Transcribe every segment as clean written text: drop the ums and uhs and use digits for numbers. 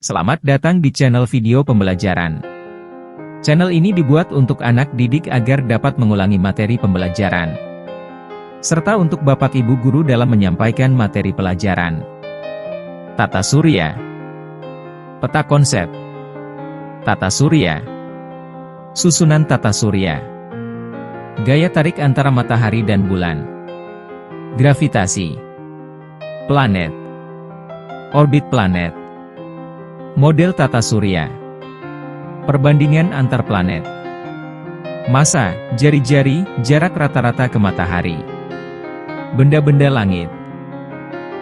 Selamat datang di channel video pembelajaran. Channel ini dibuat untuk anak didik agar dapat mengulangi materi pembelajaran, serta untuk Bapak Ibu guru dalam menyampaikan materi pelajaran. Tata surya, peta konsep, tata surya, susunan tata surya, gaya tarik antara matahari dan bulan, gravitasi, planet, orbit planet, model tata surya, perbandingan antar planet, massa, jari-jari, jarak rata-rata ke matahari, benda-benda langit,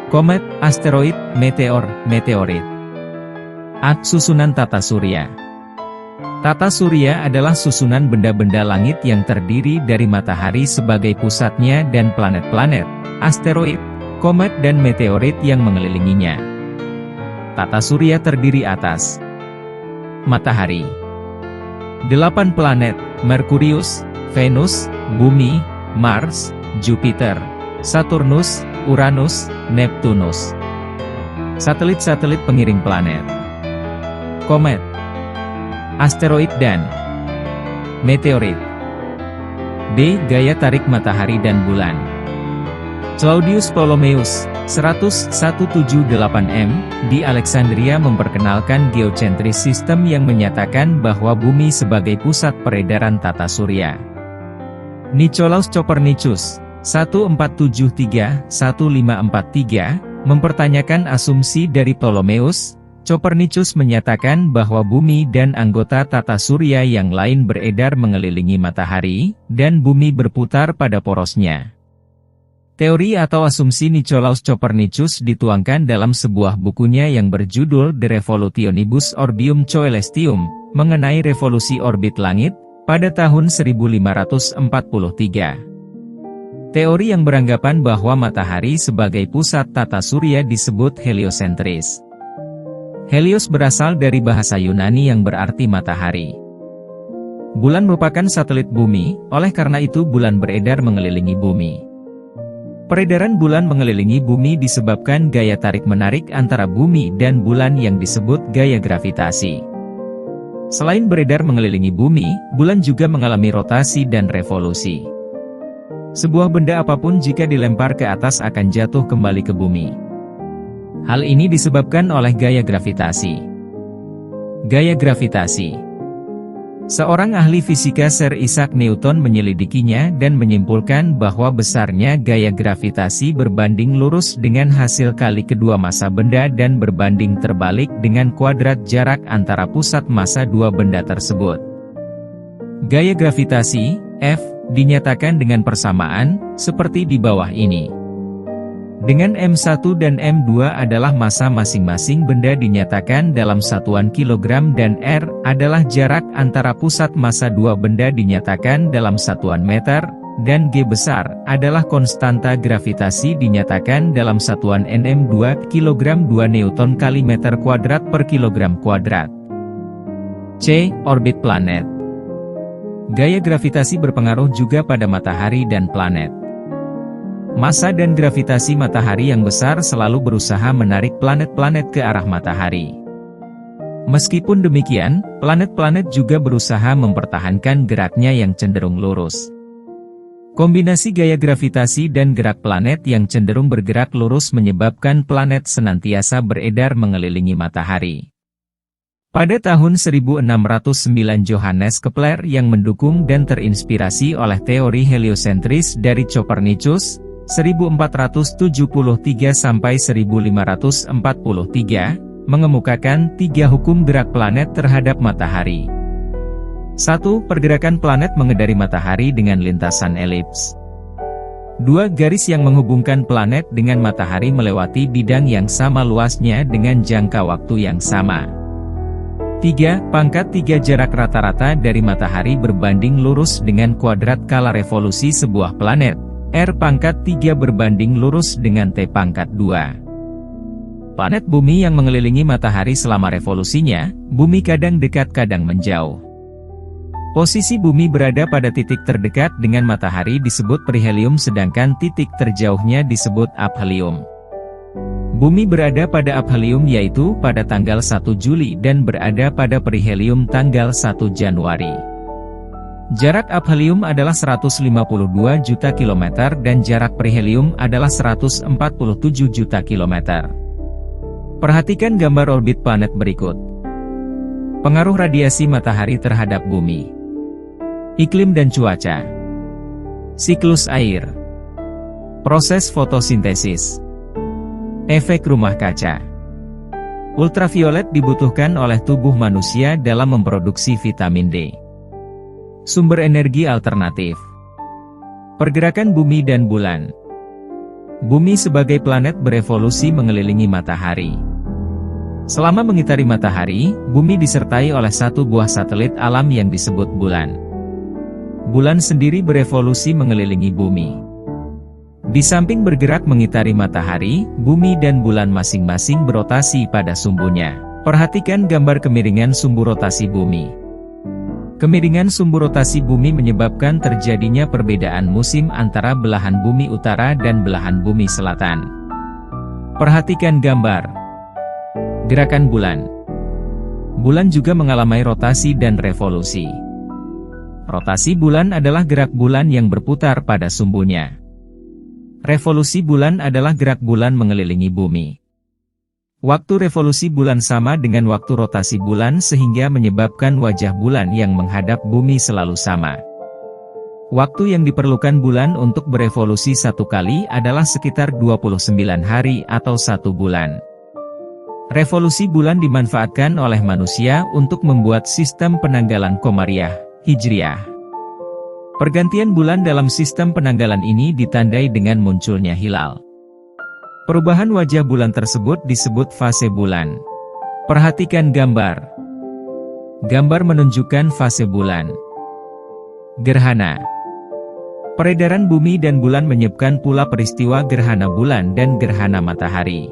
komet, asteroid, meteor, meteorit. Susunan tata surya. Tata surya adalah susunan benda-benda langit yang terdiri dari matahari sebagai pusatnya dan planet-planet, asteroid, komet dan meteorit yang mengelilinginya. Tata surya terdiri atas matahari, 8 planet, Merkurius, Venus, Bumi, Mars, Jupiter, Saturnus, Uranus, Neptunus. Satelit-satelit pengiring planet, komet, asteroid dan meteorit. D. Gaya tarik matahari dan bulan. Claudius Ptolemeus, 178 m, di Alexandria memperkenalkan geocentris sistem yang menyatakan bahwa bumi sebagai pusat peredaran tata surya. Nicolaus Copernicus, 1473-1543, mempertanyakan asumsi dari Ptolemeus. Copernicus menyatakan bahwa bumi dan anggota tata surya yang lain beredar mengelilingi matahari, dan bumi berputar pada porosnya. Teori atau asumsi Nicolaus Copernicus dituangkan dalam sebuah bukunya yang berjudul De Revolutionibus Orbium Coelestium, mengenai revolusi orbit langit, pada tahun 1543. Teori yang beranggapan bahwa matahari sebagai pusat tata surya disebut heliosentris. Helios berasal dari bahasa Yunani yang berarti matahari. Bulan merupakan satelit bumi, oleh karena itu bulan beredar mengelilingi bumi. Peredaran bulan mengelilingi bumi disebabkan gaya tarik-menarik antara bumi dan bulan yang disebut gaya gravitasi. Selain beredar mengelilingi bumi, bulan juga mengalami rotasi dan revolusi. Sebuah benda apapun jika dilempar ke atas akan jatuh kembali ke bumi. Hal ini disebabkan oleh gaya gravitasi. Gaya gravitasi. Seorang ahli fisika Sir Isaac Newton menyelidikinya dan menyimpulkan bahwa besarnya gaya gravitasi berbanding lurus dengan hasil kali kedua massa benda dan berbanding terbalik dengan kuadrat jarak antara pusat massa dua benda tersebut. Gaya gravitasi, F, dinyatakan dengan persamaan, seperti di bawah ini. Dengan M1 dan M2 adalah massa masing-masing benda dinyatakan dalam satuan kilogram dan R adalah jarak antara pusat massa dua benda dinyatakan dalam satuan meter, dan G besar adalah konstanta gravitasi dinyatakan dalam satuan Nm2 kilogram 2 Newton kali meter kuadrat per kilogram kuadrat. C. Orbit planet. Gaya gravitasi berpengaruh juga pada matahari dan planet. Massa dan gravitasi matahari yang besar selalu berusaha menarik planet-planet ke arah matahari. Meskipun demikian, planet-planet juga berusaha mempertahankan geraknya yang cenderung lurus. Kombinasi gaya gravitasi dan gerak planet yang cenderung bergerak lurus menyebabkan planet senantiasa beredar mengelilingi matahari. Pada tahun 1609 Johannes Kepler yang mendukung dan terinspirasi oleh teori heliosentris dari Copernicus, 1473–1543, mengemukakan 3 hukum gerak planet terhadap matahari. 1. Pergerakan planet mengedari matahari dengan lintasan elips. 2. Garis yang menghubungkan planet dengan matahari melewati bidang yang sama luasnya dengan jangka waktu yang sama. 3. Pangkat 3 jarak rata-rata dari matahari berbanding lurus dengan kuadrat skala revolusi sebuah planet. R pangkat 3 berbanding lurus dengan T pangkat 2. Planet bumi yang mengelilingi matahari selama revolusinya, bumi kadang dekat kadang menjauh. Posisi bumi berada pada titik terdekat dengan matahari disebut perihelium sedangkan titik terjauhnya disebut aphelium. Bumi berada pada aphelium yaitu pada tanggal 1 Juli dan berada pada perihelium tanggal 1 Januari. Jarak aphelium adalah 152 juta kilometer dan jarak perihelium adalah 147 juta kilometer. Perhatikan gambar orbit planet berikut. Pengaruh radiasi matahari terhadap bumi. Iklim dan cuaca. Siklus air. Proses fotosintesis. Efek rumah kaca. Ultraviolet dibutuhkan oleh tubuh manusia dalam memproduksi vitamin D. Sumber energi alternatif. Pergerakan bumi dan bulan. Bumi sebagai planet berevolusi mengelilingi matahari. Selama mengitari matahari, bumi disertai oleh satu buah satelit alam yang disebut bulan. Bulan sendiri berevolusi mengelilingi bumi. Di samping bergerak mengitari matahari, bumi dan bulan masing-masing berotasi pada sumbunya. Perhatikan gambar kemiringan sumbu rotasi bumi. Kemiringan sumbu rotasi bumi menyebabkan terjadinya perbedaan musim antara belahan bumi utara dan belahan bumi selatan. Perhatikan gambar. Gerakan bulan. Bulan juga mengalami rotasi dan revolusi. Rotasi bulan adalah gerak bulan yang berputar pada sumbunya. Revolusi bulan adalah gerak bulan mengelilingi bumi. Waktu revolusi bulan sama dengan waktu rotasi bulan sehingga menyebabkan wajah bulan yang menghadap bumi selalu sama. Waktu yang diperlukan bulan untuk berevolusi satu kali adalah sekitar 29 hari atau 1 bulan. Revolusi bulan dimanfaatkan oleh manusia untuk membuat sistem penanggalan Qamariah, Hijriah. Pergantian bulan dalam sistem penanggalan ini ditandai dengan munculnya hilal. Perubahan wajah bulan tersebut disebut fase bulan. Perhatikan gambar. Gambar menunjukkan fase bulan. Gerhana. Peredaran bumi dan bulan menyebabkan pula peristiwa gerhana bulan dan gerhana matahari.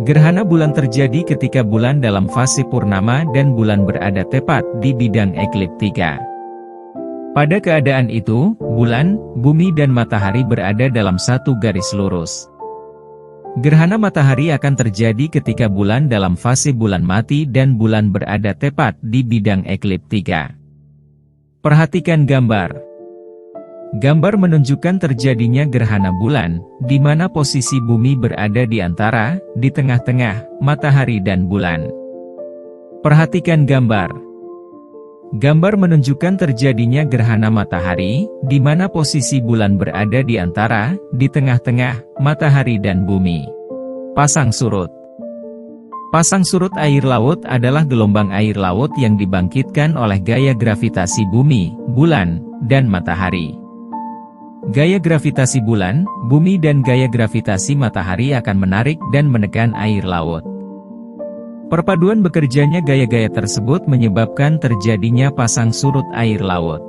Gerhana bulan terjadi ketika bulan dalam fase purnama dan bulan berada tepat di bidang ekliptika. Pada keadaan itu, bulan, bumi dan matahari berada dalam satu garis lurus. Gerhana matahari akan terjadi ketika bulan dalam fase bulan mati dan bulan berada tepat di bidang ekliptika. Perhatikan gambar. Gambar menunjukkan terjadinya gerhana bulan, di mana posisi bumi berada di antara, di tengah-tengah, matahari dan bulan. Perhatikan gambar. Gambar menunjukkan terjadinya gerhana matahari, di mana posisi bulan berada di antara, di tengah-tengah, matahari dan bumi. Pasang surut. Pasang surut air laut adalah gelombang air laut yang dibangkitkan oleh gaya gravitasi bumi, bulan, dan matahari. Gaya gravitasi bulan, bumi dan gaya gravitasi matahari akan menarik dan menekan air laut. Perpaduan bekerjanya gaya-gaya tersebut menyebabkan terjadinya pasang surut air laut.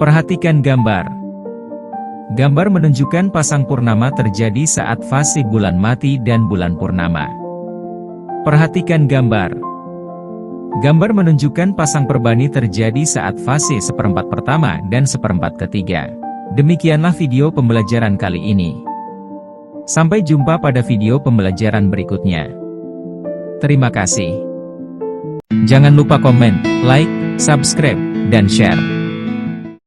Perhatikan gambar. Gambar menunjukkan pasang purnama terjadi saat fase bulan mati dan bulan purnama. Perhatikan gambar. Gambar menunjukkan pasang perbani terjadi saat fase seperempat pertama dan seperempat ketiga. Demikianlah video pembelajaran kali ini. Sampai jumpa pada video pembelajaran berikutnya. Terima kasih. Jangan lupa komen, like, subscribe, dan share.